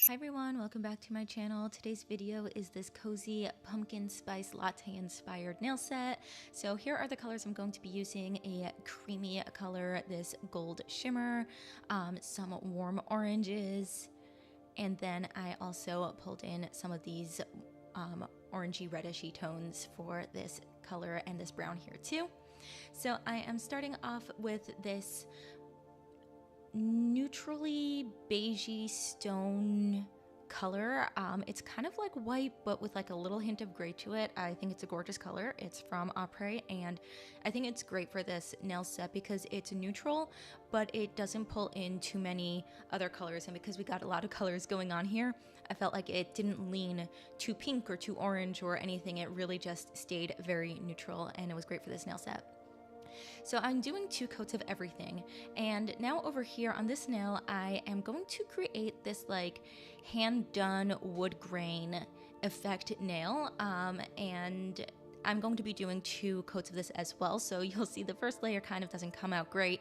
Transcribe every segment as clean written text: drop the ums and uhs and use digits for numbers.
Hi everyone, welcome back to my channel. Today's video is this cozy pumpkin spice latte inspired nail set. So here are the colors I'm going to be using: a creamy color, this gold shimmer, some warm oranges, and then I also pulled in some of these orangey redishy tones for this color and this brown here too. So I am starting off with this neutrally beigey stone color. It's kind of like white but with like a little hint of gray to it. I think it's a gorgeous color. It's from Apres, and I think it's great for this nail set because it's neutral but it doesn't pull in too many other colors, and because we got a lot of colors going on here, I felt like it didn't lean too pink or too orange or anything. It really just stayed very neutral and it was great for this nail set. So I'm doing 2 coats of everything, and now over here on this nail I am going to create this like hand done wood grain effect nail, and I'm going to be doing 2 coats of this as well. So you'll see the first layer kind of doesn't come out great,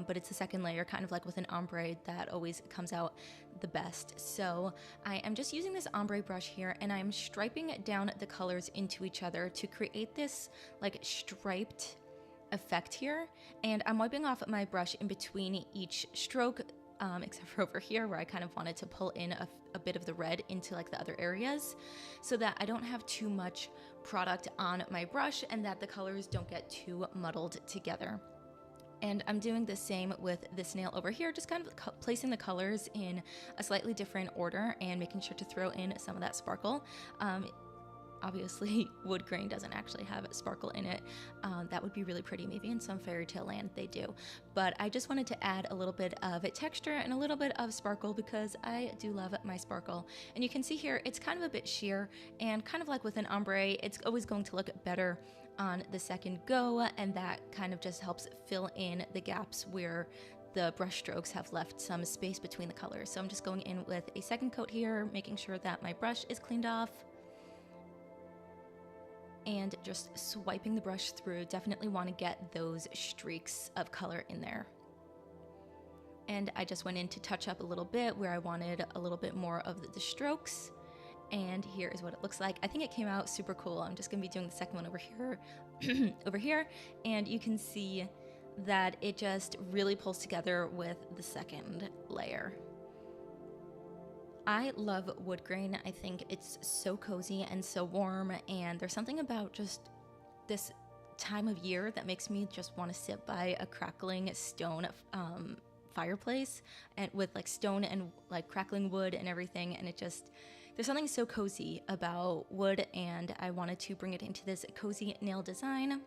but it's the second layer kind of like with an ombre that always comes out the best. So I am just using this ombre brush here and I'm striping down the colors into each other to create this like striped effect here, and I'm wiping off my brush in between each stroke, except for over here where I kind of wanted to pull in a bit of the red into like the other areas so that I don't have too much product on my brush and that the colors don't get too muddled together. And I'm doing the same with this nail over here, just kind of placing the colors in a slightly different order and making sure to throw in some of that sparkle. Obviously, wood grain doesn't actually have sparkle in it. That would be really pretty. Maybe in some fairy tale land they do. But I just wanted to add a little bit of texture and a little bit of sparkle because I do love my sparkle. And you can see here, it's kind of a bit sheer, and kind of like with an ombre, it's always going to look better on the second go, and that kind of just helps fill in the gaps where the brush strokes have left some space between the colors. So I'm just going in with a second coat here, making sure that my brush is cleaned off, and just swiping the brush through. Definitely want to get those streaks of color in there. And I just went in to touch up a little bit where I wanted a little bit more of the strokes, and here is what it looks like. I think it came out super cool. I'm just gonna be doing the second one over here over here, and you can see that it just really pulls together with the second layer. I love wood grain. I think it's so cozy and so warm, and there's something about just this time of year that makes me just want to sit by a crackling stone fireplace, and with like stone and like crackling wood and everything, and it just, there's something so cozy about wood, and I wanted to bring it into this cozy nail design.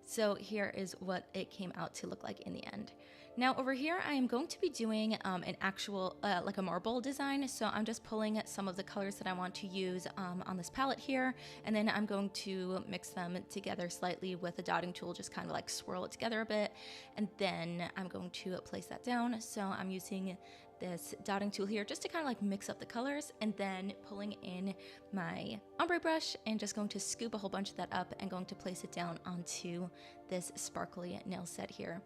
So here is what it came out to look like in the end. Now over here, I am going to be doing an actual, like a marble design. So I'm just pulling some of the colors that I want to use on this palette here, and then I'm going to mix them together slightly with a dotting tool, just kind of like swirl it together a bit, and then I'm going to place that down. So I'm using this dotting tool here just to kind of like mix up the colors, and then pulling in my ombre brush and just going to scoop a whole bunch of that up and going to place it down onto this sparkly nail set here.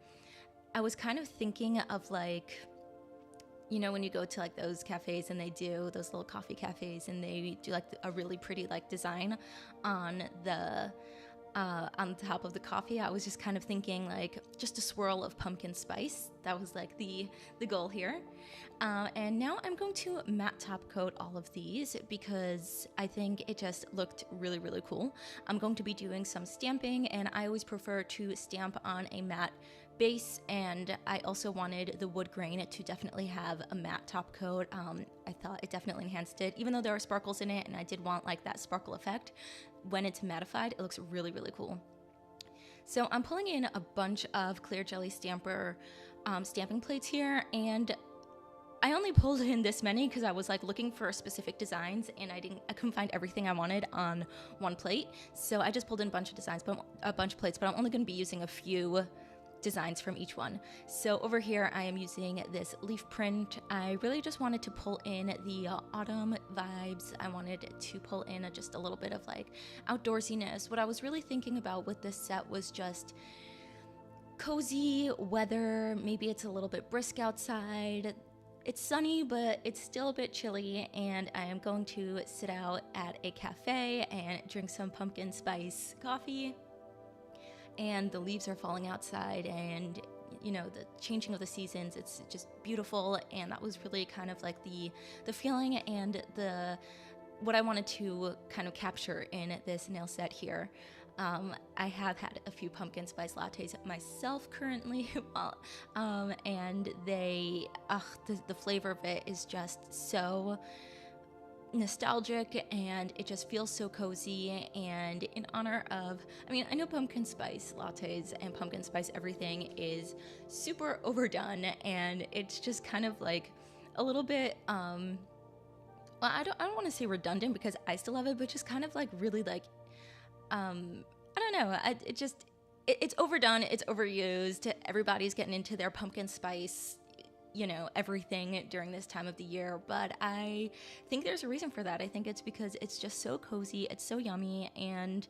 I was kind of thinking of like, you know, when you go to like those cafes and they do those little coffee cafes and they do like a really pretty like design on the top of the coffee. I was just kind of thinking like just a swirl of pumpkin spice. That was like the goal here. And now I'm going to matte top coat all of these because I think it just looked really, really cool. I'm going to be doing some stamping, and I always prefer to stamp on a matte base, and I also wanted the wood grain to definitely have a matte top coat. I thought it definitely enhanced it, even though there are sparkles in it and I did want like that sparkle effect. When it's mattified, it looks really, really cool. So I'm pulling in a bunch of clear jelly stamper stamping plates here, and I only pulled in this many because I was like looking for specific designs, and I couldn't find everything I wanted on one plate. So I just pulled in a bunch of designs, but a bunch of plates, but I'm only going to be using a few designs from each one. So over here I am using this leaf print. I really just wanted to pull in the autumn vibes. I wanted to pull in just a little bit of like outdoorsiness. What I was really thinking about with this set was just cozy weather. Maybe it's a little bit brisk outside. it's sunny, but it's still a bit chilly, and I am going to sit out at a cafe and drink some pumpkin spice coffee. And the leaves are falling outside, and the changing of the seasons, it's just beautiful. And that was really kind of like the feeling and what I wanted to kind of capture in this nail set here. I have had a few pumpkin spice lattes myself currently, and the flavor of it is just so nostalgic, and it just feels so cozy. And in honor of, I know pumpkin spice lattes and pumpkin spice everything is super overdone, and it's just kind of like a little bit, well, I don't want to say redundant, because I still love it, but just kind of like really like, I don't know. It's overdone. It's overused. Everybody's getting into their pumpkin spice, everything during this time of the year. But I think there's a reason for that. I think it's because it's just so cozy. It's so yummy. And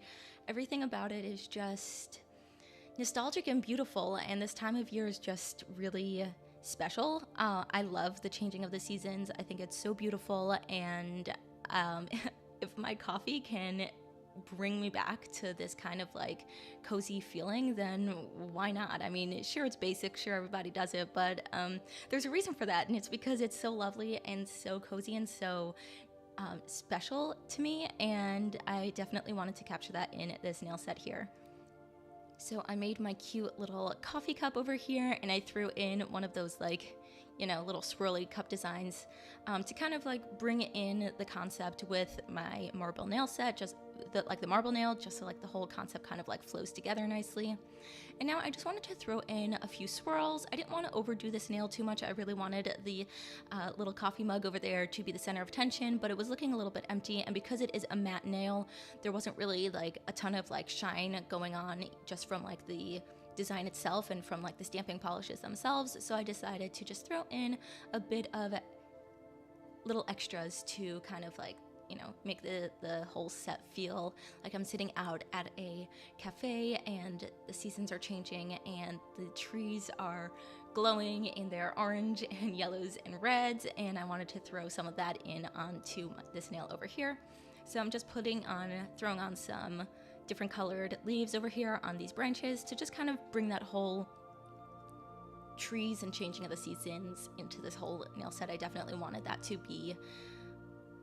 everything about it is just nostalgic and beautiful. And this time of year is just really special. I love the changing of the seasons. I think it's so beautiful. And if my coffee can bring me back to this kind of like cozy feeling, then why not? Sure, it's basic, sure, everybody does it, but there's a reason for that, and it's because it's so lovely and so cozy and so special to me, and I definitely wanted to capture that in this nail set here. So I made my cute little coffee cup over here, and I threw in one of those like little swirly cup designs to kind of like bring in the concept with my marble nail set, just the marble nail, just so like the whole concept kind of like flows together nicely. And now I just wanted to throw in a few swirls. I didn't want to overdo this nail too much. I really wanted the little coffee mug over there to be the center of attention, but it was looking a little bit empty, and because it is a matte nail, there wasn't really like a ton of like shine going on just from like the design itself and from like the stamping polishes themselves. So I decided to just throw in a bit of little extras to kind of like make the whole set feel like I'm sitting out at a cafe, and the seasons are changing, and the trees are glowing in their orange and yellows and reds, and I wanted to throw some of that in onto this nail over here. So I'm just throwing on some different colored leaves over here on these branches to just kind of bring that whole trees and changing of the seasons into this whole nail set. I definitely wanted that to be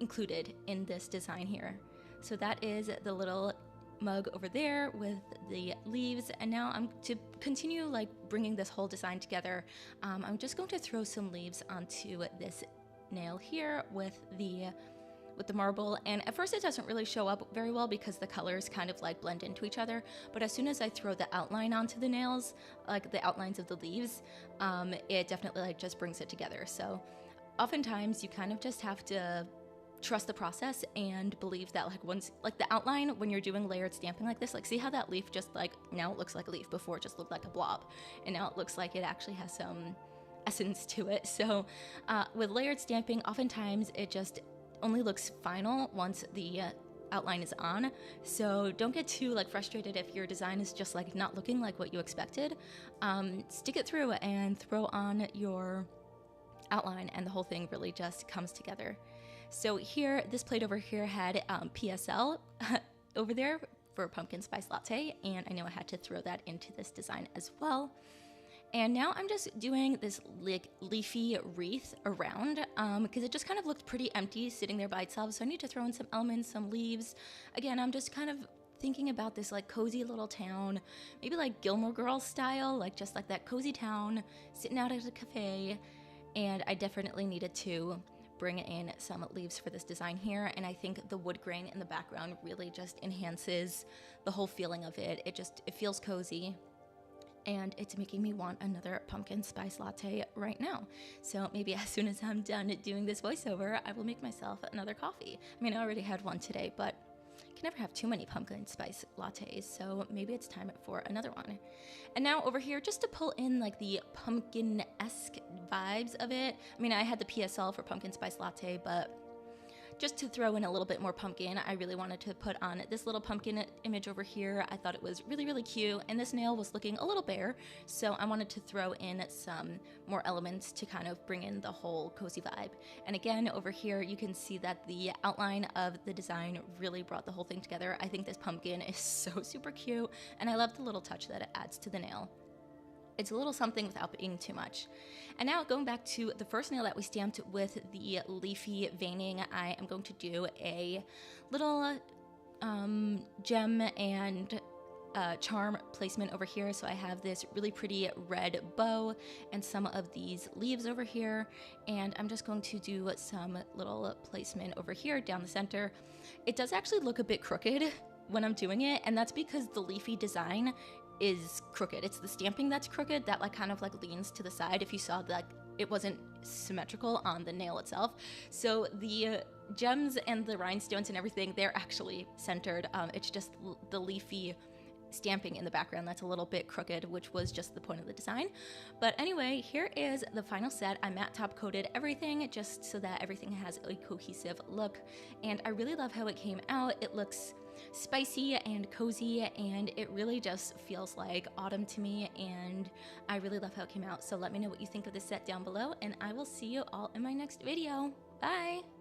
included in this design here. So that is the little mug over there with the leaves, and now I'm to continue like bringing this whole design together. I'm just going to throw some leaves onto this nail here with the marble, and at first it doesn't really show up very well because the colors kind of like blend into each other, but as soon as I throw the outline onto the nails, like the outlines of the leaves, it definitely like just brings it together. So oftentimes you kind of just have to trust the process and believe that like once like the outline, when you're doing layered stamping like this, like see how that leaf just like now it looks like a leaf, before it just looked like a blob, and now it looks like it actually has some essence to it. So with layered stamping, oftentimes it just only looks final once the outline is on. So don't get too like frustrated if your design is just like not looking like what you expected. Stick it through and throw on your outline, and the whole thing really just comes together. So here, this plate over here had PSL over there for pumpkin spice latte, and I know I had to throw that into this design as well. And now I'm just doing this like leafy wreath around because it just kind of looked pretty empty sitting there by itself. So I need to throw in some elements, some leaves. Again, I'm just kind of thinking about this like cozy little town, maybe like Gilmore Girls style, like just like that cozy town sitting out at a cafe. And I definitely needed to bring in some leaves for this design here, and I think the wood grain in the background really just enhances the whole feeling of it. It feels cozy, and it's making me want another pumpkin spice latte right now. So maybe as soon as I'm done doing this voiceover, I will make myself another coffee. I already had one today, but you can never have too many pumpkin spice lattes, so maybe it's time for another one. And now over here, just to pull in like the pumpkin-esque vibes of it, I had the PSL for pumpkin spice latte, but Just to throw in a little bit more pumpkin, I really wanted to put on this little pumpkin image over here. I thought it was really, really cute, and this nail was looking a little bare, so I wanted to throw in some more elements to kind of bring in the whole cozy vibe. And again, over here, you can see that the outline of the design really brought the whole thing together. I think this pumpkin is so super cute, and I love the little touch that it adds to the nail. It's a little something without being too much. And now going back to the first nail that we stamped with the leafy veining, I am going to do a little gem and charm placement over here. So I have this really pretty red bow and some of these leaves over here, and I'm just going to do some little placement over here down the center. It does actually look a bit crooked when I'm doing it, and that's because the leafy design is crooked. It's the stamping that's crooked that like kind of like leans to the side. If you saw that, it wasn't symmetrical on the nail itself. So the gems and the rhinestones and everything, they're actually centered. It's just the leafy stamping in the background that's a little bit crooked, which was just the point of the design. But anyway, here is the final set. I matte top coated everything just so that everything has a cohesive look, and I really love how it came out. It looks spicy and cozy, and it really just feels like autumn to me, and I really love how it came out. So let me know what you think of this set down below, and I will see you all in my next video. Bye!